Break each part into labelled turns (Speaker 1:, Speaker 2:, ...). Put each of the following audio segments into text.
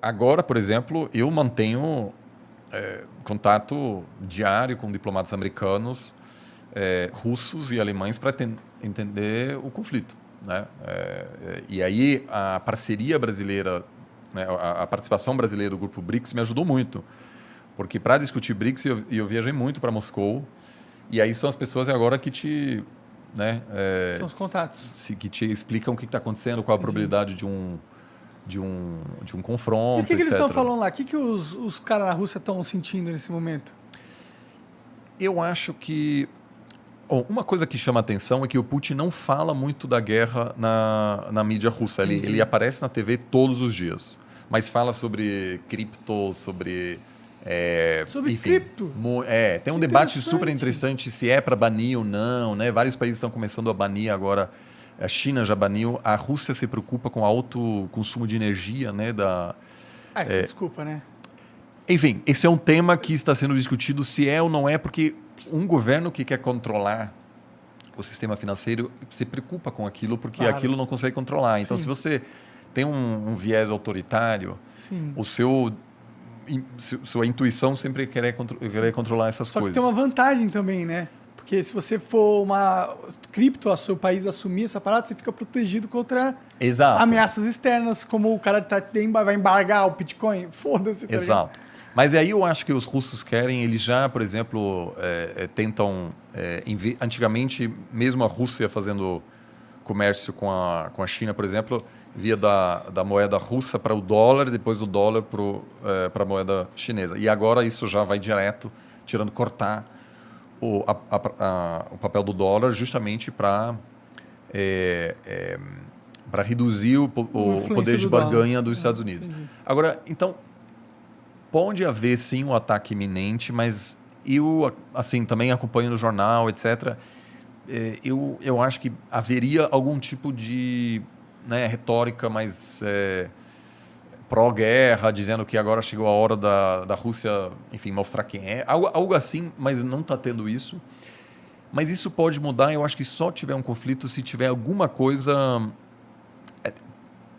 Speaker 1: Agora, por exemplo, eu mantenho contato diário com diplomatas americanos, russos e alemães para entender o conflito, né? E aí a parceria brasileira, né, a participação brasileira do grupo BRICS me ajudou muito, porque para discutir BRICS eu viajei muito para Moscou, e aí são as pessoas agora que te, né,
Speaker 2: São os contatos.
Speaker 1: que te explicam o que está acontecendo, qual a probabilidade de um confronto,
Speaker 2: E o que eles
Speaker 1: etc.
Speaker 2: estão falando lá? O que os caras na Rússia estão sentindo nesse momento?
Speaker 1: Eu acho que uma coisa que chama atenção é que o Putin não fala muito da guerra na mídia russa. Ele aparece na TV todos os dias, mas fala sobre cripto, sobre...
Speaker 2: Sobre
Speaker 1: enfim,
Speaker 2: cripto?
Speaker 1: Tem um
Speaker 2: Que
Speaker 1: debate
Speaker 2: interessante.
Speaker 1: super interessante se é para banir ou não, né? Vários países estão começando a banir agora. A China já baniu. A Rússia se preocupa com alto consumo de energia, né?
Speaker 2: Desculpa, né?
Speaker 1: Enfim, esse é um tema que está sendo discutido se é ou não é, porque um governo que quer controlar o sistema financeiro se preocupa com aquilo, porque
Speaker 2: Claro.
Speaker 1: aquilo não consegue controlar. Então,
Speaker 2: Sim.
Speaker 1: se você tem um viés autoritário,
Speaker 2: Sim.
Speaker 1: sua intuição sempre é querer controlar essas
Speaker 2: Só que
Speaker 1: coisas.
Speaker 2: tem uma vantagem também, né? Porque se você for uma cripto, o seu país assumir essa parada, você fica protegido contra
Speaker 1: Exato.
Speaker 2: ameaças externas, como o cara vai embargar o Bitcoin. Foda-se, tá ligado?
Speaker 1: Exato. Mas aí eu acho que os russos querem, eles já, por exemplo, tentam... antigamente, mesmo a Rússia fazendo comércio com a China, por exemplo, via da moeda russa para o dólar, depois do dólar para a moeda chinesa. E agora isso já vai direto, cortar o papel do dólar justamente para reduzir o poder de barganha dos Estados Unidos.
Speaker 2: Entendi.
Speaker 1: Agora, então, pode haver sim um ataque iminente, mas eu, assim, também acompanho no jornal, etc., eu acho que haveria algum tipo de, né, retórica mais pró-guerra, dizendo que agora chegou a hora da Rússia, enfim, mostrar quem é. Algo assim, mas não está tendo isso. Mas isso pode mudar, eu acho que só tiver um conflito se tiver alguma coisa...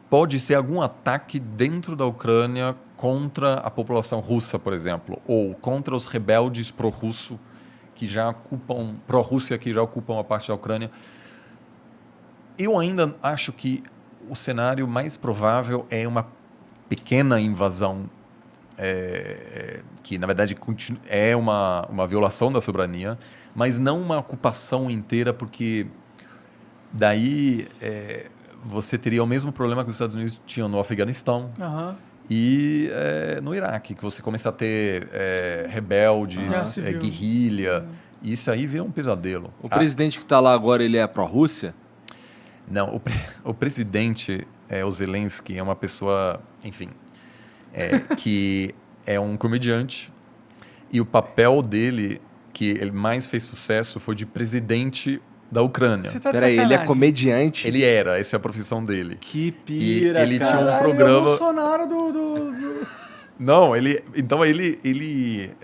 Speaker 1: Pode ser algum ataque dentro da Ucrânia contra a população russa, por exemplo, ou contra os rebeldes pró-russo que já ocupam, pró-Rússia que já ocupam a parte da Ucrânia. Eu ainda acho que o cenário mais provável é uma pequena invasão, que na verdade é uma violação da soberania, mas não uma ocupação inteira, porque daí você teria o mesmo problema que os Estados Unidos tinham no Afeganistão.
Speaker 2: Aham.
Speaker 1: E no Iraque, que você começa a ter rebeldes, guerrilha. E isso aí vira um pesadelo.
Speaker 3: O presidente que está lá agora, ele é pró-Rússia?
Speaker 1: Não, o presidente, o Zelensky, é uma pessoa, enfim, que é um comediante. E o papel dele, que ele mais fez sucesso, foi de presidente da Ucrânia.
Speaker 2: Você tá de
Speaker 3: Peraí, ele é
Speaker 2: sacanagem.
Speaker 3: comediante?
Speaker 1: Ele era, essa é a profissão dele.
Speaker 3: Que pira,
Speaker 1: ele
Speaker 3: cara.
Speaker 1: tinha um
Speaker 2: Caralho,
Speaker 1: programa...
Speaker 2: É o Bolsonaro do...
Speaker 1: Não, então ele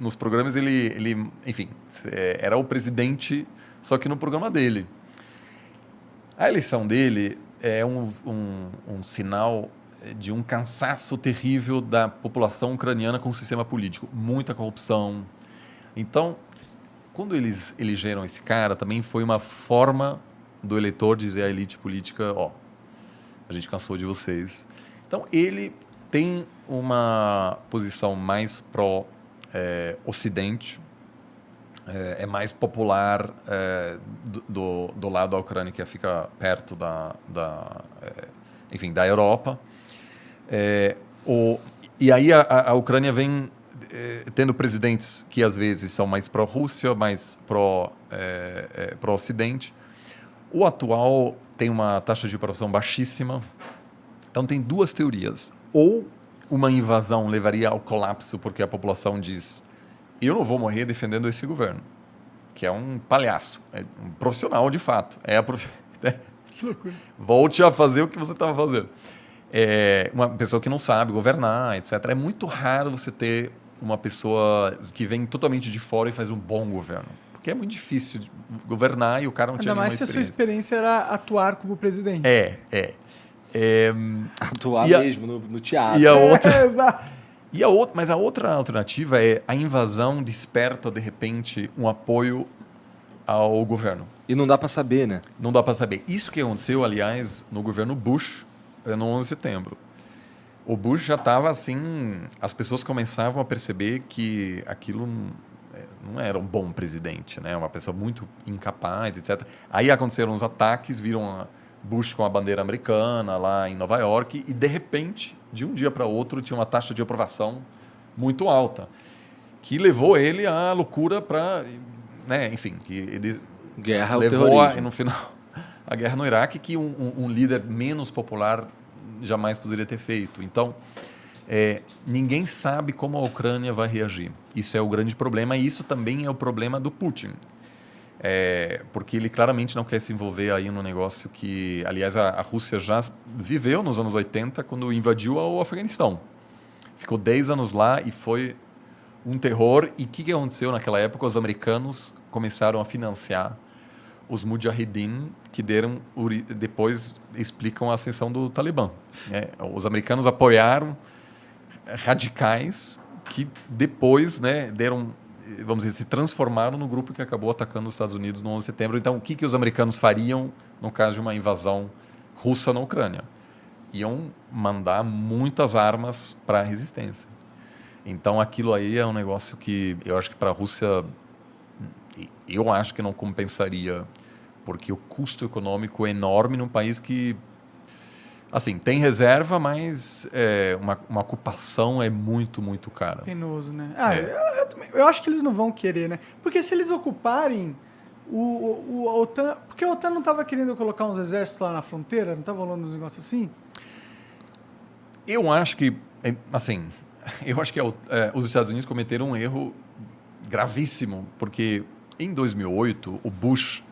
Speaker 1: nos programas ele enfim, era o presidente, só que no programa dele. A eleição dele é um sinal de um cansaço terrível da população ucraniana com o sistema político, muita corrupção. Então, quando eles elegeram esse cara, também foi uma forma do eleitor dizer à elite política, a gente cansou de vocês. Então, ele tem uma posição mais pró-Ocidente, é mais popular do lado da Ucrânia, que fica perto enfim, da Europa. E aí a Ucrânia vem tendo presidentes que às vezes são mais pró-Rússia, mais pró-Ocidente. O atual tem uma taxa de aprovação baixíssima. Então tem duas teorias. Ou uma invasão levaria ao colapso porque a população diz: eu não vou morrer defendendo esse governo, que é um palhaço, é um profissional de fato.
Speaker 2: Que loucura.
Speaker 1: Volte a fazer o que você estava fazendo. Uma pessoa que não sabe governar, etc. É muito raro você ter uma pessoa que vem totalmente de fora e faz um bom governo. Porque é muito difícil governar e o cara não tinha
Speaker 2: Ainda
Speaker 1: nenhuma
Speaker 2: mais se a sua
Speaker 1: experiência.
Speaker 2: experiência era atuar como presidente.
Speaker 3: Atuar
Speaker 1: E a-
Speaker 3: mesmo no teatro.
Speaker 1: E a outra,
Speaker 2: Exato.
Speaker 1: mas a outra alternativa é a invasão desperta, de repente, um apoio ao governo.
Speaker 3: E não dá pra saber, né?
Speaker 1: Não dá para saber. Isso que aconteceu, aliás, no governo Bush, no 11 de setembro. O Bush já estava assim, as pessoas começavam a perceber que aquilo não era um bom presidente, né? Uma pessoa muito incapaz, etc. Aí aconteceram os ataques, viram Bush com a bandeira americana lá em Nova York e, de repente, de um dia para outro, tinha uma taxa de aprovação muito alta, que levou ele à loucura para, né? Enfim, que ele
Speaker 3: Guerra ao
Speaker 1: levou
Speaker 3: terrorismo.
Speaker 1: no final a guerra no Iraque, que um líder menos popular jamais poderia ter feito. Então, ninguém sabe como a Ucrânia vai reagir. Isso é o grande problema e isso também é o problema do Putin. Porque ele claramente não quer se envolver aí no negócio que, aliás, a Rússia já viveu nos anos 80 quando invadiu o Afeganistão. Ficou 10 anos lá e foi um terror. E o que aconteceu naquela época? Os americanos começaram a financiar os Mujahideen, que depois explicam a ascensão do Talibã. Os americanos apoiaram radicais que depois, né, vamos dizer, se transformaram no grupo que acabou atacando os Estados Unidos no 11 de setembro. Então, o que os americanos fariam no caso de uma invasão russa na Ucrânia? Iam mandar muitas armas para a resistência. Então, aquilo aí é um negócio que eu acho que para a Rússia, eu acho que não compensaria, porque o custo econômico é enorme num país que, assim, tem reserva, mas uma ocupação é muito, muito cara.
Speaker 2: Penoso, né? Eu acho que eles não vão querer, né? Porque se eles ocuparem a OTAN... Porque a OTAN não estava querendo colocar uns exércitos lá na fronteira? Não estava rolando uns negócios assim?
Speaker 1: Eu acho que, assim, os Estados Unidos cometeram um erro gravíssimo, porque em 2008 o Bush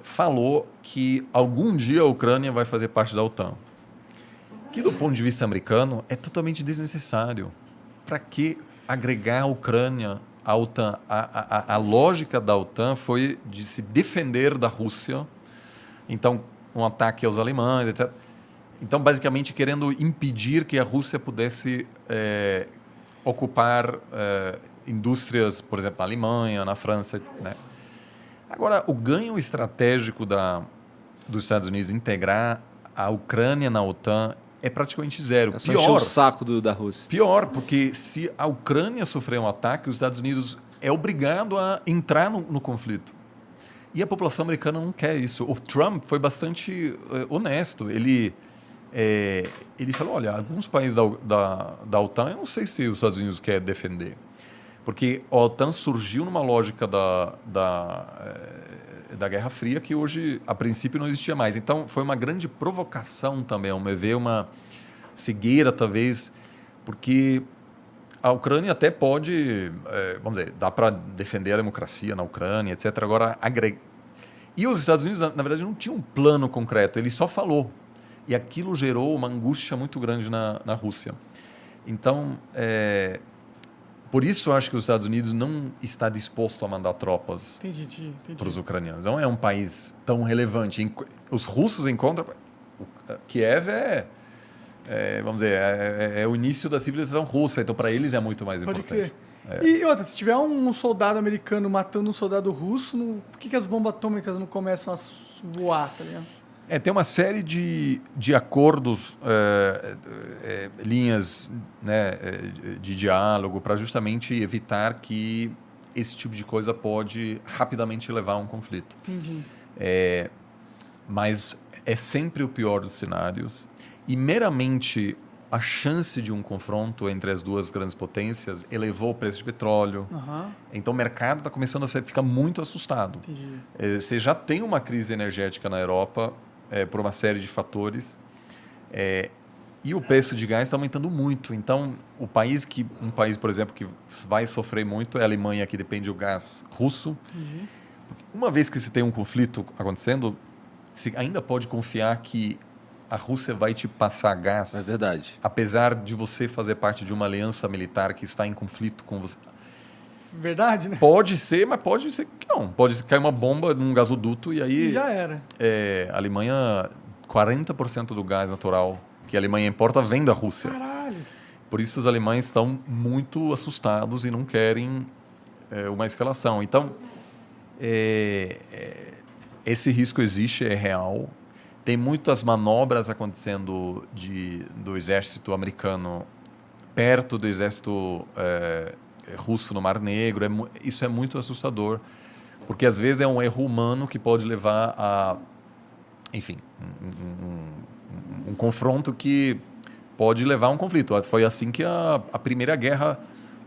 Speaker 1: falou que algum dia a Ucrânia vai fazer parte da OTAN. Que do ponto de vista americano é totalmente desnecessário. Para que agregar a Ucrânia à OTAN? A lógica da OTAN foi de se defender da Rússia, então um ataque aos alemães, etc. Então, basicamente, querendo impedir que a Rússia pudesse ocupar indústrias, por exemplo, na Alemanha, na França, né? Agora, o ganho estratégico dos Estados Unidos integrar a Ucrânia na OTAN é praticamente zero.
Speaker 3: É só encher o saco da Rússia.
Speaker 1: Pior, porque se a Ucrânia sofrer um ataque, os Estados Unidos é obrigado a entrar no conflito. E a população americana não quer isso. O Trump foi bastante honesto. Ele falou, olha, alguns países da OTAN, eu não sei se os Estados Unidos querem defender. Porque a OTAN surgiu numa lógica da Guerra Fria que hoje, a princípio, não existia mais. Então, foi uma grande provocação também, ao meu ver, uma cegueira, talvez, porque a Ucrânia até pode, vamos dizer, dá para defender a democracia na Ucrânia, etc. Agora, E os Estados Unidos, na verdade, não tinham um plano concreto, ele só falou. E aquilo gerou uma angústia muito grande na Rússia. Então, por isso eu acho que os Estados Unidos não está disposto a mandar tropas para os ucranianos. Não é um país tão relevante. Os russos encontram... Kiev vamos dizer, é o início da civilização russa, então para eles é muito mais
Speaker 2: Pode
Speaker 1: importante.
Speaker 2: crer. E outra, se tiver um soldado americano matando um soldado russo, por que as bombas atômicas não começam a voar, tá ligado?
Speaker 1: Tem uma série de acordos, linhas, né, de diálogo para justamente evitar que esse tipo de coisa pode rapidamente levar a um conflito.
Speaker 2: Entendi.
Speaker 1: Mas é sempre o pior dos cenários e meramente a chance de um confronto entre as duas grandes potências elevou o preço de petróleo.
Speaker 2: Uhum.
Speaker 1: Então o mercado está começando a ficar muito assustado.
Speaker 2: Entendi.
Speaker 1: Você já tem uma crise energética na Europa por uma série de fatores e o preço de gás está aumentando muito. Então um país, por exemplo, que vai sofrer muito é a Alemanha, que depende do gás russo.
Speaker 2: Entendi.
Speaker 1: Uma vez que você tem um conflito acontecendo, você ainda pode confiar que a Rússia vai te passar gás.
Speaker 3: É verdade.
Speaker 1: Apesar de você fazer parte de uma aliança militar que está em conflito com você.
Speaker 2: Verdade, né?
Speaker 1: Pode ser, mas pode ser que não. Pode cair uma bomba num gasoduto e aí...
Speaker 2: Já era.
Speaker 1: A Alemanha 40% do gás natural que a Alemanha importa vem da Rússia.
Speaker 2: Caralho.
Speaker 1: Por isso os alemães estão muito assustados e não querem uma escalação. Então, esse risco existe, é real. Tem muitas manobras acontecendo do exército americano perto do exército russo no Mar Negro. Isso é muito assustador, porque às vezes é um erro humano que pode levar a, enfim, um confronto que pode levar a um conflito. Foi assim que a Primeira Guerra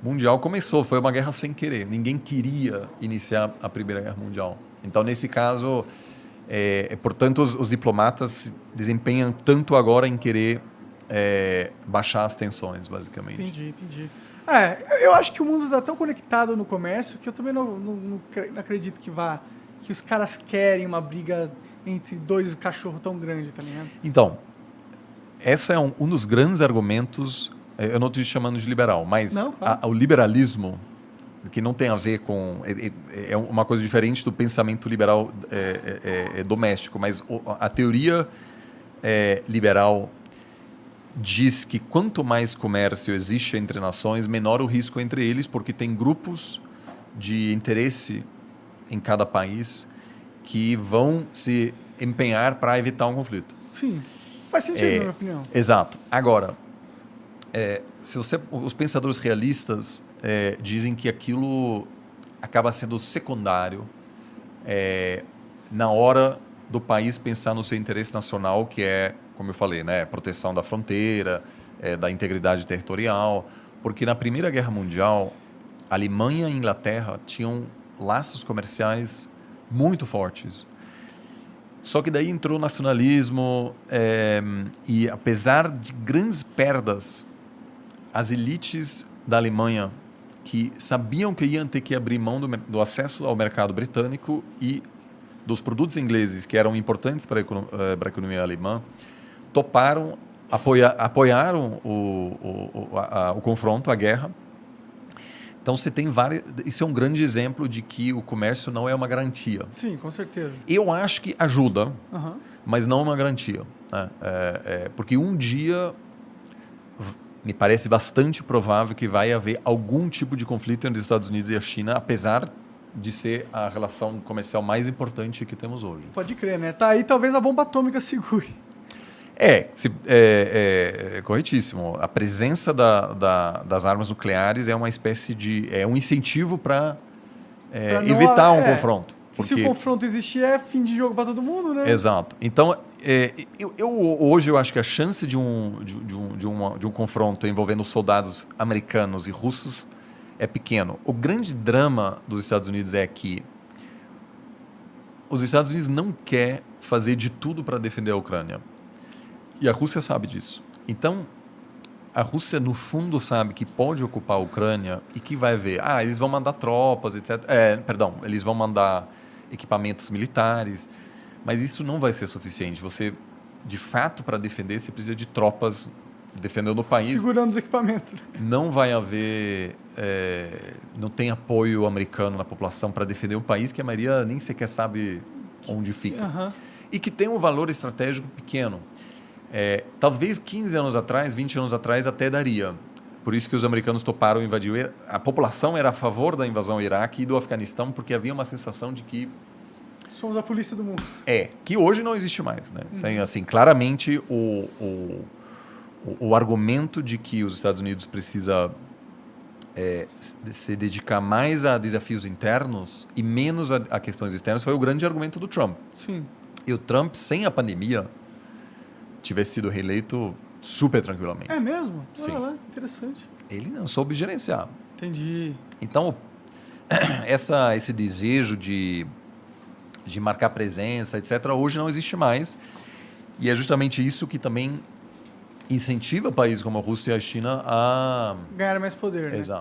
Speaker 1: Mundial começou. Foi uma guerra sem querer. Ninguém queria iniciar a Primeira Guerra Mundial. Então, nesse caso, portanto, os diplomatas se desempenham tanto agora em querer baixar as tensões, basicamente.
Speaker 2: Entendi. Eu acho que o mundo está tão conectado no comércio que eu também não acredito que os caras querem uma briga entre dois cachorros tão grandes, tá ligado?
Speaker 1: Então, esse é um dos grandes argumentos. Eu não estou te chamando de liberal, mas
Speaker 2: não, claro.
Speaker 1: O liberalismo, que não tem a ver com... É uma coisa diferente do pensamento liberal doméstico, mas a teoria liberal diz que quanto mais comércio existe entre nações, menor o risco entre eles, porque tem grupos de interesse em cada país que vão se empenhar para evitar um conflito.
Speaker 2: Sim, faz sentido, na minha opinião.
Speaker 1: Exato. Agora, os pensadores realistas dizem que aquilo acaba sendo secundário na hora do país pensar no seu interesse nacional, que é, como eu falei, né, proteção da fronteira, da integridade territorial, porque na Primeira Guerra Mundial, a Alemanha e a Inglaterra tinham laços comerciais muito fortes. Só que daí entrou o nacionalismo e, apesar de grandes perdas, as elites da Alemanha, que sabiam que iam ter que abrir mão do acesso ao mercado britânico e dos produtos ingleses, que eram importantes para a economia alemã, toparam, apoiaram o confronto, a guerra. Então, você tem vários... Isso é um grande exemplo de que o comércio não é uma garantia.
Speaker 2: Sim, com certeza.
Speaker 1: Eu acho que ajuda, mas não é uma garantia. Né? Porque um dia me parece bastante provável que vai haver algum tipo de conflito entre os Estados Unidos e a China, apesar de ser a relação comercial mais importante que temos hoje.
Speaker 2: Pode crer, né? Tá aí, talvez a bomba atômica segure.
Speaker 1: Corretíssimo. A presença das armas nucleares é uma espécie de... É um incentivo para evitar um confronto.
Speaker 2: Porque... Se o confronto existir, é fim de jogo para todo mundo, né?
Speaker 1: Exato. Então, hoje eu acho que a chance de um confronto envolvendo soldados americanos e russos é pequeno. O grande drama dos Estados Unidos é que os Estados Unidos não quer fazer de tudo para defender a Ucrânia. E a Rússia sabe disso. Então, a Rússia, no fundo, sabe que pode ocupar a Ucrânia e que vai ver... eles vão mandar tropas, etc. Eles vão mandar equipamentos militares, mas isso não vai ser suficiente. Você, de fato, para defender, você precisa de tropas defendendo o país.
Speaker 2: Segurando os equipamentos.
Speaker 1: Não vai haver... não tem apoio americano na população para defender um país que a maioria nem sequer sabe onde fica. E que tem um valor estratégico pequeno. Talvez 15 anos atrás, 20 anos atrás, até daria. Por isso que os americanos toparam invadir o Iraque. A população era a favor da invasão ao Iraque e do Afeganistão, porque havia uma sensação de que...
Speaker 2: Somos a polícia do mundo.
Speaker 1: Que hoje não existe mais. Né? Tem, assim, claramente o argumento de que os Estados Unidos precisa se dedicar mais a desafios internos e menos a questões externas foi o grande argumento do Trump.
Speaker 2: Sim.
Speaker 1: E o Trump, sem a pandemia, tivesse sido reeleito super tranquilamente.
Speaker 2: É mesmo?
Speaker 1: Sim.
Speaker 2: Olha lá, que interessante.
Speaker 1: Ele não soube gerenciar.
Speaker 2: Entendi.
Speaker 1: Então, esse desejo de marcar presença, etc., hoje não existe mais. E é justamente isso que também incentiva países como a Rússia e a China a...
Speaker 2: ganhar mais poder, né?
Speaker 1: Exato.